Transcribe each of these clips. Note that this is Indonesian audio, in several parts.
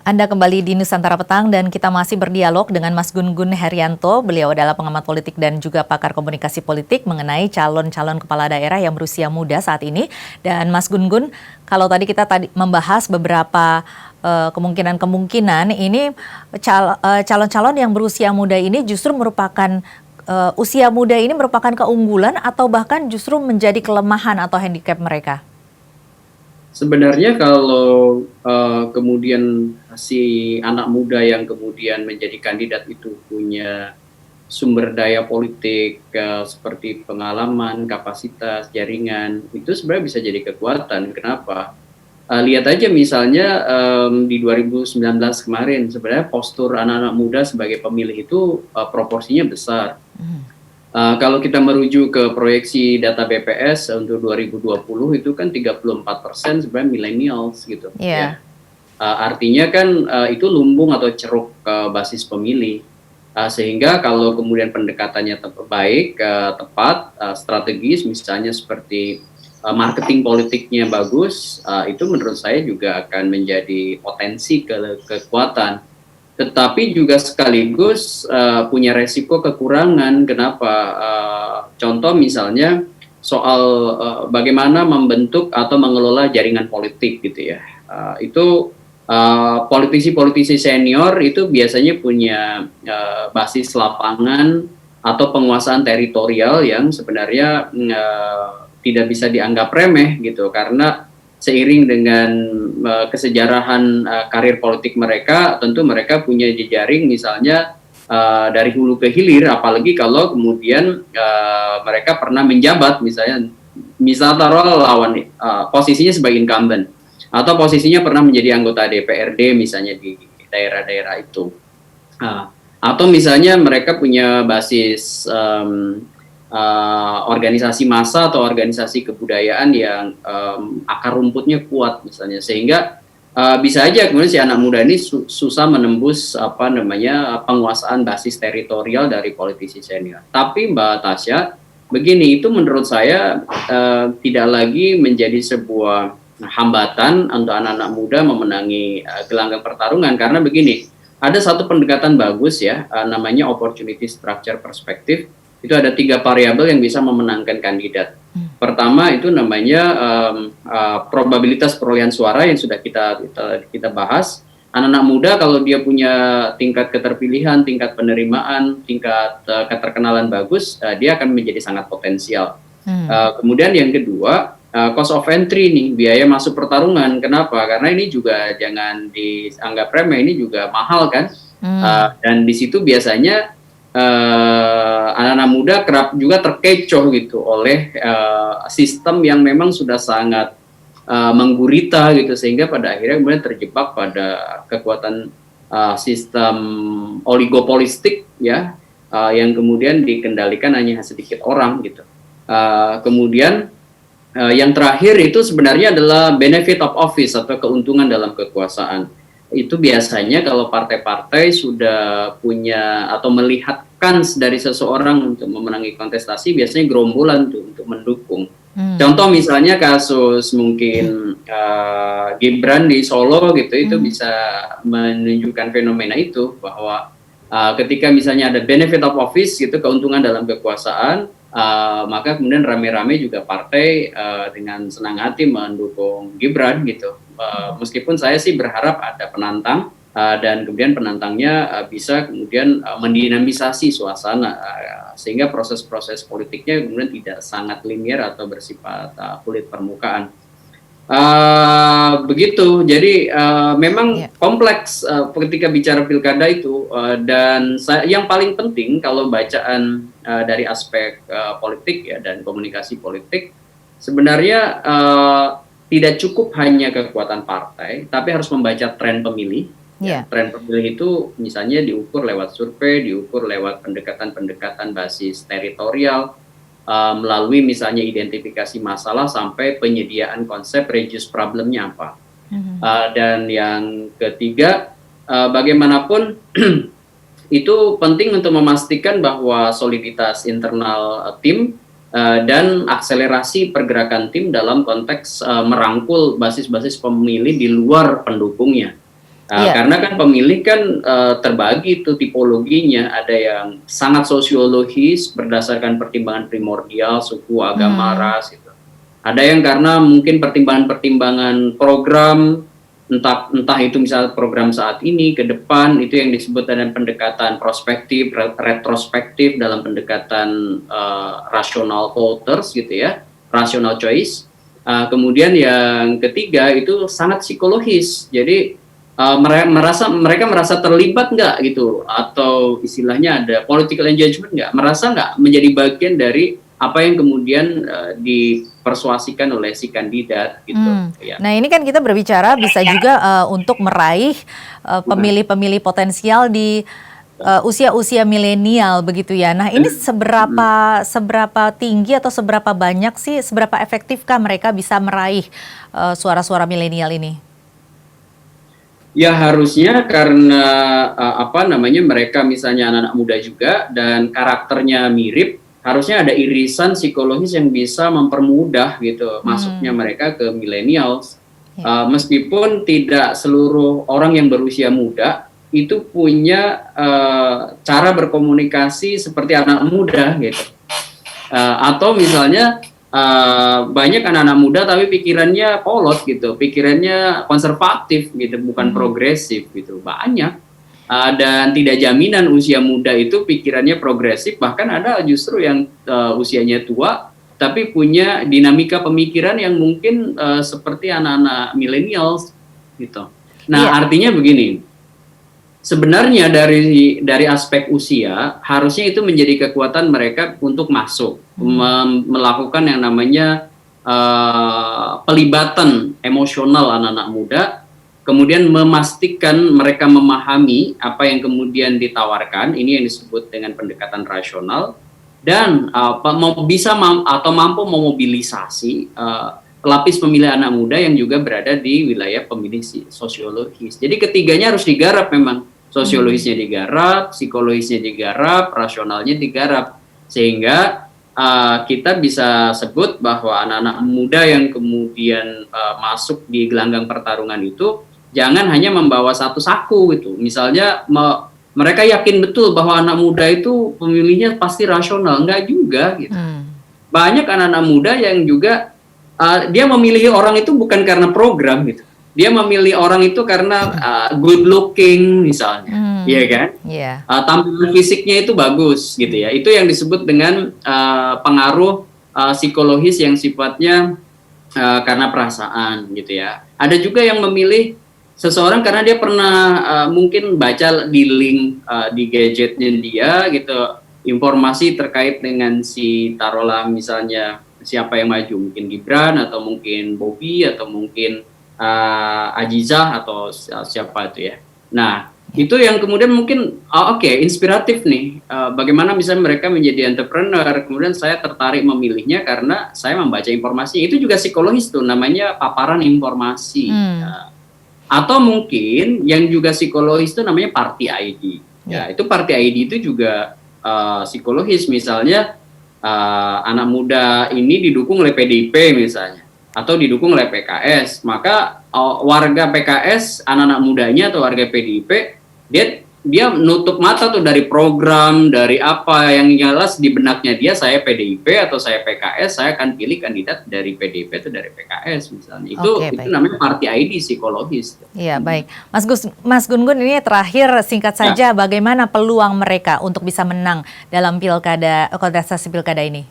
Anda kembali di Nusantara Petang dan kita masih berdialog dengan Mas Gun-Gun Herianto. Beliau adalah pengamat politik dan juga pakar komunikasi politik mengenai calon-calon kepala daerah yang berusia muda saat ini. Dan Mas Gun-Gun, kalau tadi kita membahas beberapa kemungkinan-kemungkinan ini calon-calon yang berusia muda ini justru merupakan usia muda ini merupakan keunggulan atau bahkan justru menjadi kelemahan atau handicap mereka? Sebenarnya kalau kemudian si anak muda yang kemudian menjadi kandidat itu punya sumber daya politik seperti pengalaman, kapasitas, jaringan, itu sebenarnya bisa jadi kekuatan. Kenapa? Lihat aja misalnya di 2019 kemarin, sebenarnya postur anak-anak muda sebagai pemilih itu proporsinya besar. Kalau kita merujuk ke proyeksi data BPS untuk 2020 itu kan 34% sebenarnya millennials gitu. Ya. Artinya kan itu lumbung atau ceruk basis pemilih. Sehingga kalau kemudian pendekatannya baik, tepat, strategis, misalnya seperti marketing politiknya bagus, itu menurut saya juga akan menjadi potensi kekuatan. Tetapi juga sekaligus punya resiko kekurangan. Kenapa? Contoh misalnya soal bagaimana membentuk atau mengelola jaringan politik gitu ya. Itu politisi-politisi senior itu biasanya punya basis lapangan atau penguasaan teritorial yang sebenarnya tidak bisa dianggap remeh gitu, karena seiring dengan kesejarahan karir politik mereka, tentu mereka punya jejaring misalnya dari hulu ke hilir, apalagi kalau kemudian mereka pernah menjabat misal taruh lawan posisinya sebagai incumbent atau posisinya pernah menjadi anggota DPRD misalnya di daerah-daerah itu, atau misalnya mereka punya basis organisasi massa atau organisasi kebudayaan yang akar rumputnya kuat misalnya, sehingga bisa aja kemudian si anak muda ini susah menembus penguasaan basis teritorial dari politisi senior. Tapi Mbak Tasya, begini, itu menurut saya tidak lagi menjadi sebuah hambatan untuk anak-anak muda memenangi gelanggang pertarungan, karena begini, ada satu pendekatan bagus ya, namanya opportunity structure perspective. Itu ada 3 variabel yang bisa memenangkan kandidat. Pertama itu namanya probabilitas perolehan suara yang sudah kita bahas. Anak-anak muda kalau dia punya tingkat keterpilihan, tingkat penerimaan, tingkat keterkenalan bagus, dia akan menjadi sangat potensial. Kemudian yang kedua, cost of entry nih, biaya masuk pertarungan. Kenapa? Karena ini juga jangan dianggap remeh, ini juga mahal kan. Dan di situ biasanya anak-anak muda kerap juga terkecoh gitu oleh sistem yang memang sudah sangat menggurita gitu, sehingga pada akhirnya kemudian terjebak pada kekuatan sistem oligopolistik ya, yang kemudian dikendalikan hanya sedikit orang gitu. Kemudian yang terakhir itu sebenarnya adalah benefit of office atau keuntungan dalam kekuasaan. Itu biasanya kalau partai-partai sudah punya atau melihat kans dari seseorang untuk memenangi kontestasi, biasanya gerombolan tuh untuk mendukung. Contoh misalnya kasus mungkin Gibran di Solo gitu, itu bisa menunjukkan fenomena itu, bahwa ketika misalnya ada benefit of office gitu, keuntungan dalam kekuasaan, maka kemudian rame-rame juga partai dengan senang hati mendukung Gibran gitu. Meskipun saya sih berharap ada penantang dan kemudian penantangnya bisa kemudian mendinamisasi suasana sehingga proses-proses politiknya kemudian tidak sangat linier atau bersifat kulit permukaan. Begitu, jadi memang kompleks ketika bicara pilkada itu, dan yang paling penting kalau bacaan dari aspek politik ya dan komunikasi politik, sebenarnya tidak cukup hanya kekuatan partai, tapi harus membaca tren pemilih. Ya, tren pemilih itu misalnya diukur lewat survei, diukur lewat pendekatan-pendekatan basis teritorial, melalui misalnya identifikasi masalah sampai penyediaan konsep reduce problemnya apa. Dan yang ketiga, bagaimanapun itu penting untuk memastikan bahwa soliditas internal tim dan akselerasi pergerakan tim dalam konteks merangkul basis-basis pemilih di luar pendukungnya. Iya. Karena kan pemilih kan terbagi itu tipologinya, ada yang sangat sosiologis berdasarkan pertimbangan primordial, suku, agama, Hmm. ras gitu. Ada yang karena mungkin pertimbangan-pertimbangan program, entah itu misalnya program saat ini ke depan, itu yang disebut dengan pendekatan prospektif, retrospektif dalam pendekatan rational voters gitu ya, rational choice. Kemudian yang ketiga itu sangat psikologis, jadi mereka merasa terlibat nggak gitu, atau istilahnya ada political engagement nggak, merasa nggak menjadi bagian dari apa yang kemudian dipersuasikan oleh si kandidat gitu ya. Nah, ini kan kita berbicara bisa juga untuk meraih pemilih-pemilih potensial di usia-usia milenial begitu ya. Nah, ini seberapa tinggi atau seberapa banyak sih, seberapa efektifkah mereka bisa meraih suara-suara milenial ini? Ya harusnya karena apa namanya, mereka misalnya anak-anak muda juga dan karakternya mirip, harusnya ada irisan psikologis yang bisa mempermudah gitu masuknya Hmm, mereka ke millennials. ya. Meskipun tidak seluruh orang yang berusia muda itu punya cara berkomunikasi seperti anak muda gitu. Atau misalnya banyak anak-anak muda tapi pikirannya kolot gitu, pikirannya konservatif gitu, bukan Mhm. progresif gitu, banyak. Dan tidak jaminan usia muda itu pikirannya progresif, bahkan ada justru yang usianya tua tapi punya dinamika pemikiran yang mungkin seperti anak-anak millennials gitu. Nah, Iya. artinya begini, sebenarnya dari aspek usia harusnya itu menjadi kekuatan mereka untuk masuk Mhm. melakukan yang namanya pelibatan emosional anak-anak muda, kemudian memastikan mereka memahami apa yang kemudian ditawarkan, ini yang disebut dengan pendekatan rasional, dan atau mampu memobilisasi pelapis pemilih anak muda yang juga berada di wilayah pemilih sosiologis. Jadi ketiganya harus digarap memang. Hmm. Sosiologisnya digarap, psikologisnya digarap, rasionalnya digarap. Sehingga kita bisa sebut bahwa anak-anak muda yang kemudian masuk di gelanggang pertarungan itu jangan hanya membawa satu saku gitu. Misalnya mereka yakin betul bahwa anak muda itu pemilihnya pasti rasional, enggak juga gitu. Hmm. Banyak anak-anak muda yang juga dia memilih orang itu bukan karena program gitu. Dia memilih orang itu karena good looking misalnya, iya Hmm. kan? Iya. Tampilan fisiknya itu bagus gitu ya. Itu yang disebut dengan pengaruh psikologis yang sifatnya karena perasaan gitu ya. Ada juga yang memilih seseorang karena dia pernah mungkin baca di link di gadgetnya dia gitu, informasi terkait dengan si taruhlah misalnya siapa yang maju, mungkin Gibran atau mungkin Bobi atau mungkin Ajizah atau siapa itu ya. Nah, Ya. itu yang kemudian mungkin oke, inspiratif nih, bagaimana misalnya mereka menjadi entrepreneur, kemudian saya tertarik memilihnya karena saya membaca informasi, itu juga psikologis tuh, namanya paparan informasi. Hmm. Atau mungkin yang juga psikologis itu namanya party ID. Ya, Ya. itu party ID itu juga psikologis, misalnya anak muda ini didukung oleh PDIP misalnya, atau didukung oleh PKS, maka warga PKS, anak-anak mudanya atau warga PDIP, dia nutup mata tuh dari program, dari apa yang jelas di benaknya dia, saya PDIP atau saya PKS, saya akan pilih kandidat dari PDIP atau dari PKS misalnya. Oke, Itu baik. namanya party ID psikologis. Iya, baik. Mas Gun-Gun, ini terakhir singkat Ya, saja, bagaimana peluang mereka untuk bisa menang dalam pilkada, kontestasi pilkada ini?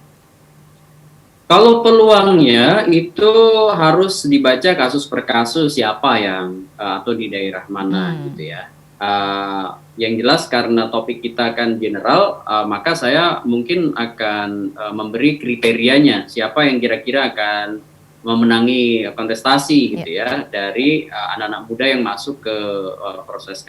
kalau peluangnya itu harus dibaca kasus per kasus, siapa yang atau di daerah mana gitu Hmm. ya. Yang jelas karena topik kita kan general, maka saya mungkin akan memberi kriterianya siapa yang kira-kira akan memenangi kontestasi Ya. gitu ya dari anak-anak muda yang masuk ke proses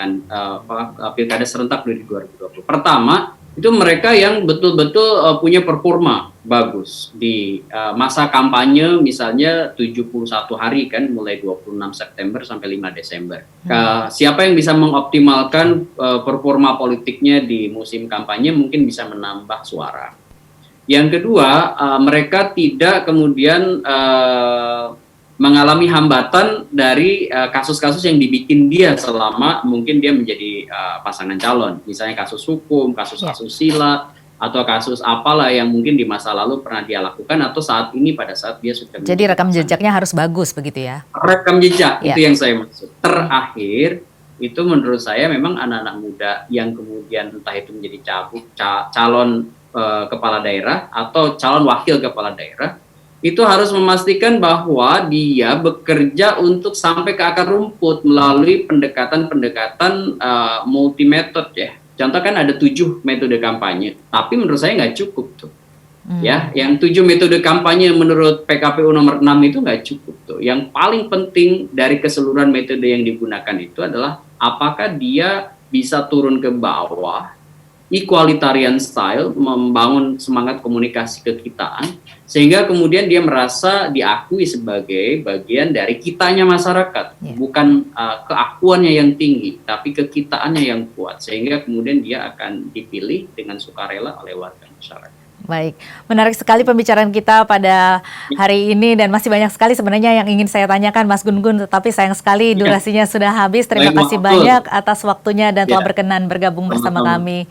pilkada serentak 2020. Pertama, itu mereka yang betul-betul punya performa bagus di masa kampanye, misalnya 71 hari kan, mulai 26 September sampai 5 Desember. Hmm. Siapa yang bisa mengoptimalkan performa politiknya di musim kampanye mungkin bisa menambah suara. Yang kedua, mereka tidak kemudian mengalami hambatan dari kasus-kasus yang dibikin dia selama mungkin dia menjadi pasangan calon, misalnya kasus hukum, kasus asusila, atau kasus apalah yang mungkin di masa lalu pernah dia lakukan atau saat ini pada saat dia sudah Jadi rekam jejaknya harus bagus begitu ya? Rekam jejak, itu yang saya maksud. Terakhir, itu menurut saya memang anak-anak muda yang kemudian entah itu menjadi calon kepala daerah atau calon wakil kepala daerah, itu harus memastikan bahwa dia bekerja untuk sampai ke akar rumput melalui pendekatan-pendekatan multi metode ya. Contoh kan ada 7 metode kampanye, tapi menurut saya nggak cukup tuh. Ya, yang 7 metode kampanye menurut PKPU nomor 6 itu nggak cukup tuh. Yang paling penting dari keseluruhan metode yang digunakan itu adalah apakah dia bisa turun ke bawah, equalitarian style, membangun semangat komunikasi kekitaan, sehingga kemudian dia merasa diakui sebagai bagian dari kitanya masyarakat, bukan keakuannya yang tinggi, tapi kekitaannya yang kuat, sehingga kemudian dia akan dipilih dengan sukarela oleh warga masyarakat. Baik, menarik sekali pembicaraan kita pada hari ini dan masih banyak sekali sebenarnya yang ingin saya tanyakan Mas Gun Gun, tetapi sayang sekali durasinya sudah habis. Terima kasih banyak atas waktunya dan telah berkenan bergabung bersama kami.